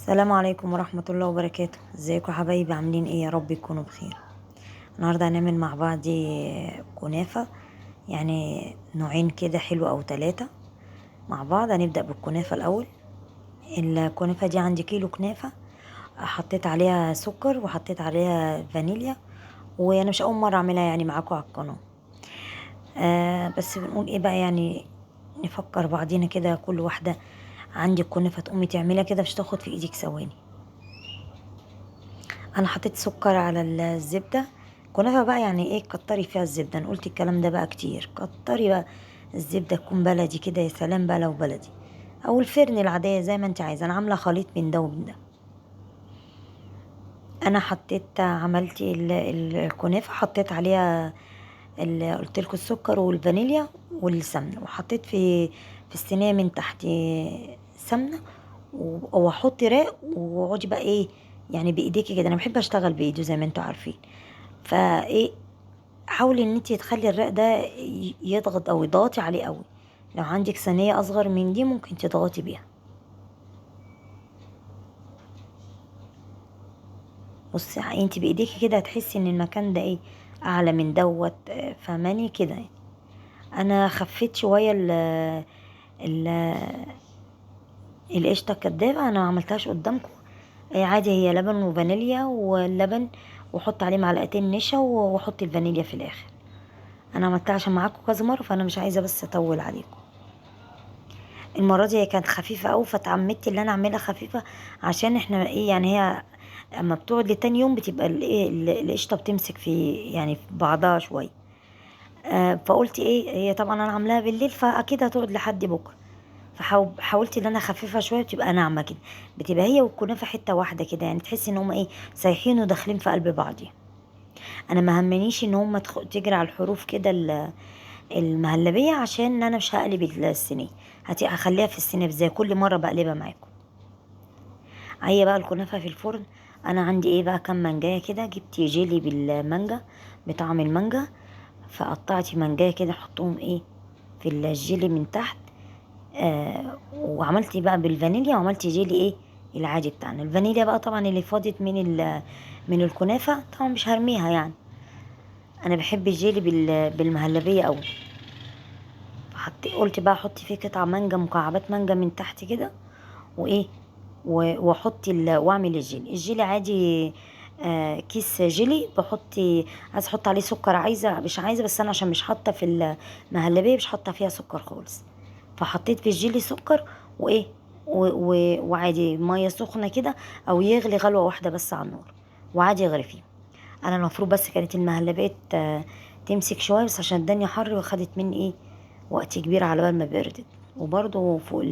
السلام عليكم ورحمة الله وبركاته. ازيكم يا حبايبي؟ عاملين ايه؟ يا رب تكونوا بخير. النهاردة هنعمل مع بعض كنافة، يعني نوعين كده حلو او 3 مع بعض. هنبدأ بالكنافة الاول. الكنافة دي عندي كيلو كنافة، حطيت عليها سكر وحطيت عليها فانيليا، وانا مش اول مرة اعملها يعني معاكم على القناة. بس بنقول ايه بقى، يعني نفكر بعضينا كده. كل واحدة عندي الكنافة تقومي تعملها كده مش تاخد في ايدك ثواني. انا حطيت سكر على الزبده. كنافه بقى يعني ايه؟ كتري فيها الزبده. انا قلت الكلام ده بقى كتير. كتري بقى الزبده تكون بلدي كده، يا سلام بقى لو بلدي او الفرن العاديه زي ما انت عايزه. انا عامله خليط من ده ومن ده. انا حطيت عملت الكنافه، حطيت عليها قلت لكم السكر والفانيليا والسمنه، وحطيت في الصينيه من تحت سمنه، واحط راق، واقعدي بقى ايه يعني بايديكي كده. انا بحب اشتغل بايدي زي ما انتوا عارفين. فايه، حاولي ان انت تخلي الرق ده يضغط او يضغطي عليه قوي. لو عندك صينيه اصغر من دي ممكن تضغطي بيها. بصي انت بايديكي كده هتحسي ان المكان ده ايه، اعلى من دوت. فهماني كده يعني. انا خفيت شويه ال القشطه الكدابه، انا ما عملتهاش قدامكم. عادي، هي لبن وفانيليا واللبن، وحط عليه معلقتين نشا واحط الفانيليا في الاخر. انا عملتها عشان معاكم كذا مره، فانا مش عايزه بس اطول عليكم. المره دي هي كانت خفيفه قوي، فتعمدت اللي انا اعملها خفيفه عشان احنا ايه يعني. هي اما بتقعد لتاني يوم بتبقى الايه القشطه بتمسك في يعني في بعضها شويه. فقلت ايه، هي طبعا انا عاملاها بالليل فاكيد هتقعد لحد بكره. فحاولت ان انا اخففها شويه بتبقى ناعمه كده. بتبقى هي والكنافه حته واحده كده، يعني تحسي ان هما ايه، سايحين وداخلين في قلب بعض. انا ما همنيش ان هما تجري على الحروف كده المهلبيه، عشان انا مش هقلب الصينيه. هخليها في الصينيه زي كل مره بقلبها معاكم. هي بقى الكنافه في الفرن. انا عندي ايه بقى، كام مانجايه كده. جبت جيلي بالمانجا بطعم المانجا، فقطعت مانجايه كده حطهم ايه في الجيلي من تحت. وعملت بقى بالفانيليا، وعملت جيلي ايه العادي بتاعنا. الفانيليا بقى طبعا اللي فاضت من الكنافه طبعا مش هرميها يعني. انا بحب الجيلي بالمهلبيه قوي. قلت بقى احط فيه قطع مانجا، مكعبات مانجا من تحت كده، وايه واحط واعمل الجيلي عادي. كيس جيلي بحط. عايزه احط عليه سكر، عايزه مش عايزه، بس انا عشان مش حاطه في المهلبيه مش حاطه فيها سكر خالص. فحطيت في الجيلي سكر وايه وعادي ميه سخنه كده، او يغلي غلوه واحده بس على النار، وعادي يغلي فيه. انا المفروض بس كانت المهلبية تمسك شويه، بس عشان الدنيا حر وخدت مني ايه وقت كبير على بال ما بردت. وبرضه فوق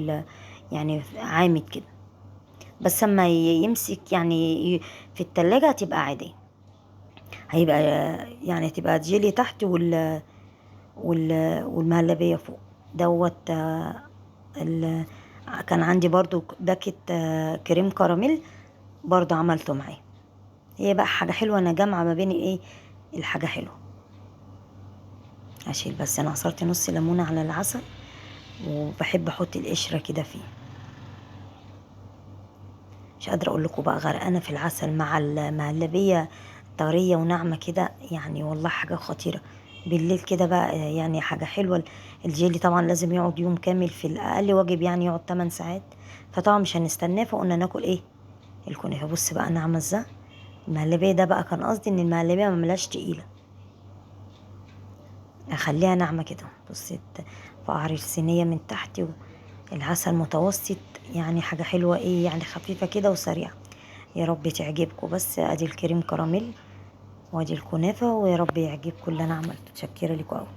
يعني عامد كده. بس اما يمسك يعني في التلاجة هتبقى عادية. هيبقى يعني هتبقى جيلي تحت والمهلبية فوق دوت. كان عندي برضو باكت كريم كراميل، برضو عملته معاه. هي بقى حاجة حلوة، انا جامعة ما بين ايه الحاجة حلوة. هشيل بس، انا عصرت نص ليمونة على العسل، وبحب احط القشرة كده فيه. مش قادرة اقول لكم بقى، غرقانة في العسل مع المهلبية، طرية وناعمة كده يعني. والله حاجة خطيرة. بالليل كده بقى يعني حاجة حلوة. الجيلي طبعا لازم يقعد يوم كامل، في الأقل واجب يعني يقعد 8 ساعات. فطبعا مش هنستناه، فقلنا ناكل ايه الكنافة. بص بقى ناعمة ازاي. المهلبية ده بقى كان قصدي ان المهلبية مملاش تقيلة، اخليها ناعمة كده. بصي في قعر الصينية من تحت، العسل متوسط، يعني حاجة حلوة ايه يعني، خفيفة كده وسريعة. يا رب تعجبكم. بس ادي الكريم كراميل وادي الكنافة، ويا رب يعجبكم اللي انا عملته. متشكرة لكم اوي.